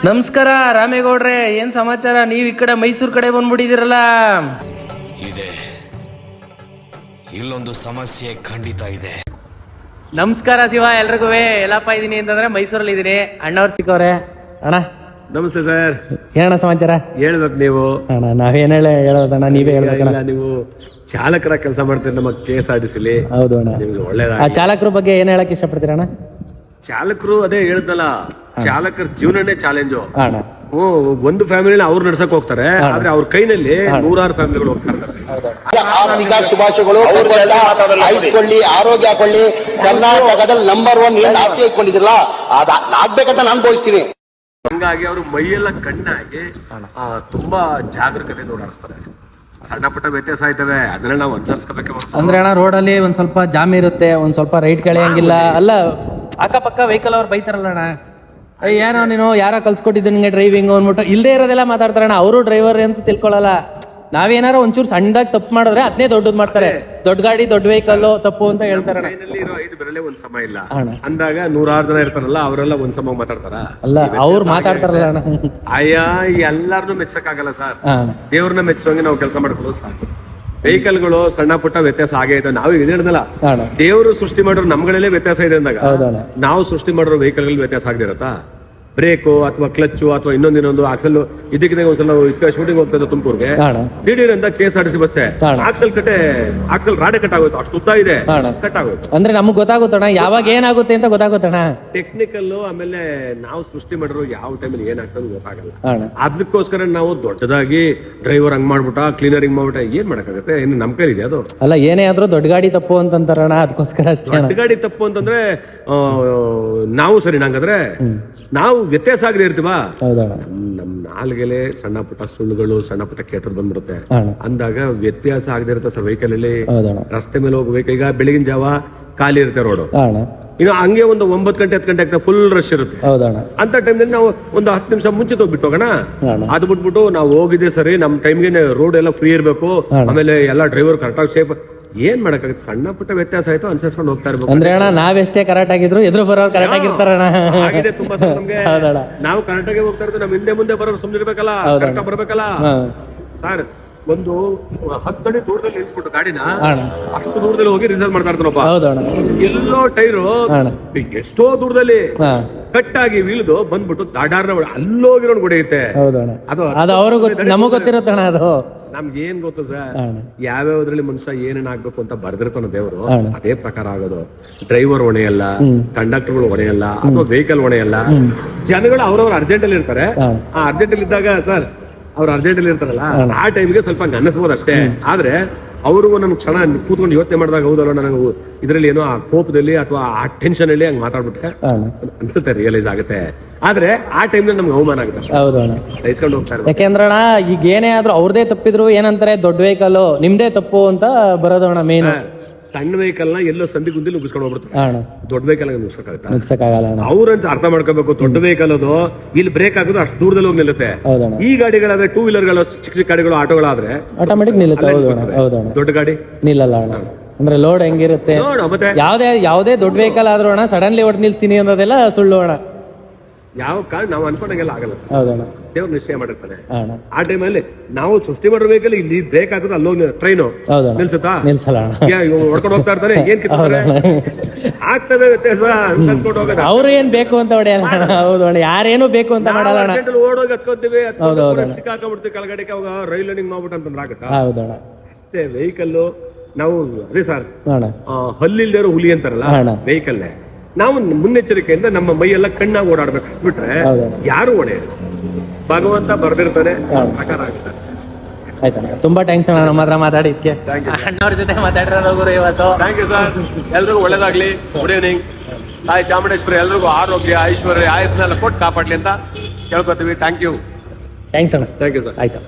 ನಮಸ್ಕಾರ ರಾಮೇಗೌಡ್ರೆ, ಏನ್ ಸಮಾಚಾರ? ನೀವ್ ಈ ಕಡೆ ಮೈಸೂರು ಕಡೆ ಬಂದ್ಬಿಟ್ಟಿದಿರಲ್ಲ. ಇದೆ, ಇಲ್ಲೊಂದು ಸಮಸ್ಯೆ ಖಂಡಿತ ಇದೆ. ನಮಸ್ಕಾರ ಶಿವ, ಎಲ್ರಿಗೂ ಎಲ್ಲಪ್ಪ ಇದೀನಿ ಅಂತಂದ್ರೆ ಮೈಸೂರಲ್ಲಿ ಇದೀನಿ. ಅಣ್ಣವ್ರು ಸಿಕ್ಕವ್ರೆ. ಅಣ್ಣ ನಮಸ್ತೆ ಸರ್. ಏನಣ್ಣ ಸಮಾಚಾರ? ಹೇಳ್ಬೇಕು ನೀವು. ಅಣ್ಣ ನಾವೇನ್ ಹೇಳೋದಣ್ಣ, ನೀವೇ ಹೇಳ್ಬೇಕಣ್ಣ. ನೀವು ಚಾಲಕರ ಕೆಲಸ ಮಾಡ್ತೀರಿ ನಮ್ಮ KSRTC. ಹೌದು ಅಣ್ಣ. ನಿಮ್ಗೆ ಒಳ್ಳೇದ. ಆ ಚಾಲಕರ ಬಗ್ಗೆ ಏನ್ ಹೇಳಕ್ ಇಷ್ಟಪಡ್ತೀರಣ್ಣ? ಚಾಲಕರು ಅದೇ ಹೇಳ್ದಲ್ಲ, ಚಾಲಕರ ಜೀವನನೇ ಚಾಲೆಂಜು. ಅಣ್ಣ ಒಂದು ಫ್ಯಾಮಿಲಿನ ಅವ್ರು ನಡ್ಸಕ್ ಹೋಗ್ತಾರೆ, ಆದ್ರೆ ಅವ್ರ ಕೈನಲ್ಲಿ 100 ಫ್ಯಾಮಿಲಿಗಳು ಹೋಗ್ತಾ ಇರ್ತಾರೆ. ಆರ್ಥಿಕ ಶುಭಾಶಯಗಳು. ಆಯ್ಸ್ಕೊಳ್ಳಿ, ಆರೋಗ್ಯ ಹಾಕೊಳ್ಳಿ. ಕರ್ನಾಟಕದಲ್ಲಿ ನಂಬರ್ 1 ಏನ್ ಆಸ್ತಿ ಇಟ್ಕೊಂಡಿದ್ರಲ್ಲ ಆಗ್ಬೇಕಂತ ನಾನು ಬಯಸ್ತೀನಿ. ಹಂಗಾಗಿ ಅವರು ಮೈಯೆಲ್ಲ ಕಣ್ಣಾಗಿ ತುಂಬಾ ಜಾಗರೂಕತೆ ಓಡಾಡಿಸ್ತಾರೆ. ಸಣ್ಣ ಪುಟ್ಟ ವ್ಯತ್ಯಾಸ ಆಯ್ತವೆ, ಅದನ್ನ ನಾವು ಅನುಸರಿಸ್ಕೋಬೇಕು. ಅಂದ್ರೆ ಅಣ್ಣ ರೋಡಲ್ಲಿ ಒಂದ್ ಸ್ವಲ್ಪ ಜಾಮ್ ಇರುತ್ತೆ, ಒಂದ್ ಸ್ವಲ್ಪ ರೈಟ್ ಕೆಳೆಯಂಗಿಲ್ಲ. ಅಲ್ಲ ಅಕ್ಕಪಕ್ಕ ವೆಹಿಕಲ್ ಅವ್ರು ಬೈತಾರಲ್ಲ ಅಣ್ಣ, ಏನೋ ನೀನು ಯಾರೋ ಕಲ್ಸ್ಕೊಟ್ಟಿದ್ದು ನಿಂಗೆ ಡ್ರೈವಿಂಗ್ ಅಂದ್ಬಿಟ್ಟು ಇಲ್ದೇ ಇರೋದೆಲ್ಲ ಮಾತಾಡ್ತಾರಣ್ಣ. ಅವರು ಡ್ರೈವರ್ ಅಂತ ತಿಳ್ಕೊಳ್ಳಲ್ಲ. ನಾವೇನಾರು ಒಂಚೂರು ಸಣ್ಣದಾಗಿ ತಪ್ಪು ಮಾಡಿದ್ರೆ ಅದನ್ನೇ ದೊಡ್ಡದ್ ಮಾಡ್ತಾರೆ. ದೊಡ್ಡ ಗಾಡಿ, ದೊಡ್ಡ ವೆಹಿಕಲ್ ತಪ್ಪು ಅಂತ ಹೇಳ್ತಾರೆ. ಕೈನಲ್ಲಿ ಇರೋ 5 ಬೆರಳೆ ಒಂದ್ ಸಮ ಇಲ್ಲ ಅಂದಾಗ 100 ಜನ ಇರ್ತಾರಲ್ಲ, ಅವರೆಲ್ಲ ಒಂದ್ ಸಮ ಮಾತಾಡ್ತಾರ. ಅಲ್ಲ ಅವ್ರು ಮಾತಾಡ್ತಾರಲ್ಲ ಅಣ್ಣ. ಎಲ್ಲಾರನ್ನೂ ಮೆಚ್ಚಕ್ಕಾಗಲ್ಲ ಸರ್. ದೇವ್ರನ್ನ ಮೆಚ್ಚೋಂಗೆ ನಾವು ಕೆಲಸ ಮಾಡ್ಕೊಳ್ಳೋದು ಸಾಕು. ವೆಹಿಕಲ್ಗಳು ಸಣ್ಣ ಪುಟ್ಟ ವ್ಯತ್ಯಾಸ ಆಗೇ ಇದೆ. ನಾವು ಹೇಳಿದ್ನಲ್ಲ, ದೇವರು ಸೃಷ್ಟಿ ಮಾಡೋರು ನಮ್ಗಳಲ್ಲೇ ವ್ಯತ್ಯಾಸ ಇದೆ ಅಂದಾಗ ನಾವು ಸೃಷ್ಟಿ ಮಾಡಿರೋ ವೆಹಿಕಲ್ ವ್ಯತ್ಯಾಸ ಆಗದಿರತ್ತಾ? ಬ್ರೇಕು ಅಥವಾ ಕ್ಲಚ್ಚು ಅಥವಾ ಇನ್ನೊಂದು ಆಕ್ಸಲ್ ಇದಕ್ಕಿಂತ ಒಂದ್ಸಲ ಶೂಟಿಂಗ್ ಹೋಗ್ತಾ ಇದ್ದ ತುಮಕೂರ್ಗೆ, ದಿಢೀರ್ ಅಂತ KSRTC ಬಸ್ಸೇ ಆಕ್ಸಲ್ ರಾಡೆ ಕಟ್ ಆಗೋಯ್ತು. ಅಷ್ಟು ಉದ್ದ ಇದೆ, ಕಟ್ ಆಗೋಯ್ತು. ಅಂದ್ರೆ ನಮ್ಗೆ ಗೊತ್ತಾಗುತ್ತಣ್ಣ ಯಾವಾಗ ಏನಾಗುತ್ತೆ ಅಂತ ಗೊತ್ತಾಗುತ್ತಣ್ಣ. ಟೆಕ್ನಿಕಲ್ ಆಮೇಲೆ ನಾವು ಸೃಷ್ಟಿ ಮಾಡಿರೋ ಯಾವ ಟೈಮಲ್ಲಿ ಏನಾಗ್ತದೆ ಗೊತ್ತಾಗಲ್ಲ. ಅದಕ್ಕೋಸ್ಕರ ನಾವು ದೊಡ್ಡದಾಗಿ ಡ್ರೈವರ್ ಹಂಗ್ ಮಾಡ್ಬಿಟ್ಟ, ಕ್ಲೀನರ್ ಹಿಂಗ್ ಮಾಡ್ಬಿಟ್ಟ, ಏನ್ ಮಾಡಕ್ಕಾಗತ್ತೆ? ಇನ್ನು ನಮ್ ಕೈಲಿ ಇದೆ ಅದು. ಅಲ್ಲ ಏನೇ ಆದ್ರೂ ದೊಡ್ಡ ಗಾಡಿ ತಪ್ಪು ಅಂತಂತಾರಣ್ಣ, ಅದಕ್ಕೋಸ್ಕರ ದೊಡ್ಡ ಗಾಡಿ ತಪ್ಪು ಅಂತಂದ್ರೆ ನಾವು ಸರಿ ನಂಗಂದ್ರೆ ನಾವು ವ್ಯತ್ಯಾಸ ಆಗದೆ ಇರ್ತೀವ. ನಮ್ ನಾಲ್ಗೆಲೆ ಸಣ್ಣ ಪುಟ್ಟ ಸುಳ್ಳುಗಳು, ಸಣ್ಣ ಪುಟ್ಟ ಕೇತರ ಬಂದ್ಬಿಡುತ್ತೆ. ಅಂದಾಗ ವ್ಯತ್ಯಾಸ ಆಗದೆ ಇರುತ್ತೆ ಸರ್ ವೆಹಿಕಲ್ ಅಲ್ಲಿ. ರಸ್ತೆ ಮೇಲೆ ಹೋಗ್ಬೇಕು, ಈಗ ಬೆಳಗಿನ ಜಾವ ಖಾಲಿ ಇರುತ್ತೆ ರೋಡು, ಇನ್ನು ಹಂಗೆ ಒಂದು 9 ಗಂಟೆ 10 ಗಂಟೆ ಆಗ್ತಾ ಫುಲ್ ರಶ್ ಇರುತ್ತೆ. ಅಂತ ಟೈಮ್ನಲ್ಲಿ ನಾವು ಒಂದು 10 ನಿಮಿಷ ಮುಂಚೆ ಹೋಗ್ಬಿಟ್ಟು ಹೋಗೋಣ. ಅದು ಬಿಟ್ಬಿಟ್ಟು ನಾವು ಹೋಗಿದ್ದೆ ಸರಿ, ನಮ್ ಟೈಮ್ಗೆ ರೋಡ್ ಎಲ್ಲ ಫ್ರೀ ಇರ್ಬೇಕು, ಆಮೇಲೆ ಎಲ್ಲ ಡ್ರೈವರ್ ಕರೆಕ್ಟಾಗಿ ಸೇಫ್. ಏನ್ ಮಾಡಕ್ಕಾಗುತ್ತೆ? ಸಣ್ಣ ಪುಟ್ಟ ವ್ಯತ್ಯಾಸ ಆಯ್ತು, ಅನುಸರಿಸ್ಕೊಂಡು ಹೋಗ್ತಾ ಇರ್ಬೇಕು. ಅಂದ್ರೆ ಅಣ್ಣ ನಾವೆಷ್ಟೇ ಕರೆಕ್ಟ್ ಆಗಿದ್ರು ಎದುರು ಬರೋರು ಕರೆಕ್ಟ್ ಆಗಿರ್ತಾರಣ್ಣ. ಆಗಿದೆ ತುಂಬಾ ಸಲ ನಮ್ಗೆ. ನಾವು ಕರೆಕ್ಟ್ ಆಗಿ ಹೋಗ್ತಾ ಇರ್ತೀವಿ, ನಮ್ ಮುಂದೆ ಬರೋರು ಸುಮ್ಮನೆ ಇರ್ಬೇಕಲ್ಲ, ಕರೆಕ್ಟ್ ಬರ್ಬೇಕಲ್ಲ ಸರ್. ಒಂದು 10 ಅಡಿ ದೂರದಲ್ಲಿ ನಿಲ್ಸ್ಬಿಟ್ಟು ಗಾಡಿನ ಅಷ್ಟು ದೂರದಲ್ಲಿ ಹೋಗಿ ರಿಸರ್ವ್ ಮಾಡ್ತಾ ಇರ್ತಾನಪ್ಪ. ಎಲ್ಲೋ ಟೈರು ಎಷ್ಟೋ ದೂರದಲ್ಲಿ ಕಟ್ಟಾಗಿ ಇಳಿದು ಬಂದ್ಬಿಟ್ಟು ದಾಡಾರ ಅಲ್ಲೋಗಿರೋನ್ ಹೊಡೆಯುತ್ತೆ. ಅದು ಅವ್ರಿಗೆ ನಮಗ್ ಗೊತ್ತಿರುತ್ತಣ್ಣ. ಅದು ನಮ್ಗೆ ಏನ್ ಗೊತ್ತು ಸರ್, ಯಾವ್ಯಾವ್ದ್ರಲ್ಲಿ ಮನುಷ್ಯ ಏನೇನ್ ಆಗ್ಬೇಕು ಅಂತ ಬರ್ದಿರ್ತಾನ ದೇವರು, ಅದೇ ಪ್ರಕಾರ ಆಗೋದು. ಡ್ರೈವರ್ ಹೊಣೆಯಲ್ಲ, ಕಂಡಕ್ಟರ್ಗಳು ಹೊಣೆಯಲ್ಲ, ಅಥವಾ ವೆಹಿಕಲ್ ಹೊಣೆಯಲ್ಲ. ಜನಗಳು ಅವ್ರವ್ರ ಅರ್ಜೆಂಟ್ ಅಲ್ಲಿ ಇರ್ತಾರೆ. ಆ ಅರ್ಜೆಂಟ್ ಅಲ್ಲಿ ಇದ್ದಾಗ ಸರ್, ಅವ್ರು ಅರ್ಜೆಂಟ್ ಅಲ್ಲಿ ಇರ್ತಾರಲ್ಲ, ಆ ಟೈಮ್ಗೆ ಸ್ವಲ್ಪ ಅನ್ನಿಸ್ಬೋದು ಅಷ್ಟೇ. ಆದ್ರೆ ಅವ್ರಿಗೂ ನಮ್ಗೆ ಕ್ಷಣ ಕೂತ್ಕೊಂಡು ಯೋಚನೆ ಮಾಡಿದಾಗ, ಹೌದಲ್ಲ ನನಗೆ ಇದ್ರಲ್ಲಿ ಏನೋ ಆ ಕೋಪದಲ್ಲಿ ಅಥವಾ ಆ ಟೆನ್ಷನ್ ಅಲ್ಲಿ ಹಂಗ್ ಮಾತಾಡ್ಬಿಟ್ರೆ ಅನ್ಸುತ್ತೆ, ರಿಯಲೈಸ್ ಆಗುತ್ತೆ. ಆದ್ರೆ ಆ ಟೈಮ್ ನಮ್ಗೆ ಅವಮಾನ ಆಗುತ್ತೆ, ಸಹಿಸ್ಕೊಂಡು ಹೋಗ್ತಾರೆ. ಯಾಕೆಂದ್ರಣ್ಣ ಈಗ ಏನೇ ಆದ್ರೂ ಅವ್ರದೇ ತಪ್ಪಿದ್ರು ಏನಂತಾರೆ, ದೊಡ್ಡ ವೆಹಿಕಲ್ ನಿಮ್ದೇ ತಪ್ಪು ಅಂತ ಬರೋದಣ್ಣ ಮೇನ್. ಸಣ್ಣ ವೆಹಿಕಲ್ ನ ಎಲ್ಲೋ ಸಂಧಿ ಗುಂದಿ ನುಗ್ಗಿಸ್ಕೊಂಡು ಹೋಗ್ಬಿಡ್ತಾರೆ. ದೊಡ್ಡ ವೆಹಿಕಲ್ ನುಗ್ಸಕ್ಕಾಗಲ್ಲ. ಅವ್ರಂತ ಅರ್ಥ ಮಾಡ್ಕೋಬೇಕು, ದೊಡ್ಡ ವೆಹಿಕಲ್ ಅದು ಇಲ್ಲಿ ಬ್ರೇಕ್ ಹಾಕಿದ್ರೆ ಅಷ್ಟು ದೂರದಲ್ಲಿ ಹೋಗಿ ನಿಲ್ಲುತ್ತೆ. ಈ ಗಾಡಿಗಳಾದ್ರೆ, 2 ವೀಲರ್ಗಳು, ಚಿಕ್ಕ ಚಿಕ್ಕ ಗಾಡಿಗಳು, ಆಟೋಗಳಾದ್ರೆ ಆಟೋಮೆಟಿಕ್ ನಿಲ್ಲುತ್ತೆ. ದೊಡ್ಡ ಗಾಡಿ ನಿಲ್ಲಲ್ಲ ಅಣ್ಣ. ಅಂದ್ರೆ ಲೋಡ್ ಹೆಂಗಿರುತ್ತೆ, ಯಾವ್ದೇ ದೊಡ್ಡ ವೆಹಿಕಲ್ ಆದ್ರೂ ಅಣ್ಣ ಸಡನ್ಲಿ ಹೊಡ್ ನಿಲ್ಸಿನಿ ಅನ್ನೋದೆಲ್ಲ ಸುಳ್ಳು ಅಣ್ಣ. ಯಾವ ಕಾರಣ ನಾವು ಅನ್ಕೊಂಡಂಗೆಲ್ಲ ಆಗಲ್ಲ. ದೇವ್ರು ನಿಶ್ಚಯ ಮಾಡಿರ್ತಾನೆ. ಆ ಟೈಮಲ್ಲಿ ನಾವು ಸೃಷ್ಟಿ ಮಾಡೋ ವೆಹಿಕಲ್ ಇಲ್ಲಿ ಬ್ರೇಕ್ ಹಾಕಿದ್ರೆ ಅಲ್ಲೋಗಿ ಟ್ರೈನು ನಿಲ್ಸುತ್ತಾ? ನಿಲ್ಸಲ್ಲ. ಹೊಡ್ಕೊಂಡು ಹೋಗ್ತಾ ಇರ್ತಾರೆ, ಏನ್ ಕಿತ್ತಾರೆ ಆಗ್ತದೆ ವ್ಯತ್ಯಾಸ. ಅನ್ಸರ್ಸ್ಕೊಂಡು ಹೋಗೋದು. ಅವ್ರು ಏನ್ ಬೇಕು ಅಂತ ಹೊಡೆಯಲ್ಲ. ಹೌದು ಅಣ್ಣ, ಯಾರೇನು ಬೇಕು ಅಂತ ಮಾಡಲ್ಲ. ಓಡೋಗಿ ಹತ್ಕೊತೀವಿ, ಸಿಕ್ಕಾಕೊಂಡ್ಬಿಡ್ತೀವಿ ಕೆಳಗಡೆ. ಅವಾಗ ರೈಲ್ ರನ್ನಿಂಗ್ ಮಾಡ್ಬಿಟ್ಟು ಅಂತಂದ್ರೆ ಆಗುತ್ತಾ? ಅಷ್ಟೇ ವೆಹಿಕಲ್ ನಾವು ಅದೇ ಸರ್, ಹಲ್ಲಿಲ್ದೇ ಇರೋ ಹುಲಿ ಅಂತಾರಲ್ಲ ವೆಹಿಕಲ್. ನಾವು ಮುನ್ನೆಚ್ಚರಿಕೆಯಿಂದ ನಮ್ಮ ಮೈಯೆಲ್ಲ ಕಣ್ಣಾಗಿ ಓಡಾಡ್ಬೇಕು, ಬಿಟ್ರೆ ಯಾರು ಹೊಡೆಯೋದು. ಭಗವಂತ ಬರ್ದಿರ್ತಾರೆ, ಪ್ರಕಾರ ಆಗ್ತಾರೆ. ಆಯ್ತಾ, ತುಂಬಾ ಥ್ಯಾಂಕ್ಸ್ ಅಣ್ಣ ನಮ್ಮ ಹತ್ರ ಮಾತಾಡಿದ್ಕೆ. ಅಣ್ಣವ್ರ ಜೊತೆ ಮಾತಾಡಿರೋದು ಇವತ್ತು. Thank you sir. ಎಲ್ರಿಗೂ ಒಳ್ಳೇದಾಗ್ಲಿ. Good evening. ತಾಯಿ ಚಾಮುಂಡೇಶ್ವರಿ ಎಲ್ರಿಗೂ ಆರೋಗ್ಯ, ಐಶ್ವರ್ಯ, ಆಯುಸ್ನೆಲ್ಲ ಕೊಟ್ಟು ಕಾಪಾಡ್ಲಿ ಅಂತ ಕೇಳ್ಕೊತೀವಿ. Thank you. ಥ್ಯಾಂಕ್ಸ್ ಅಣ್ಣ. Thank you sir. ಆಯ್ತಾ.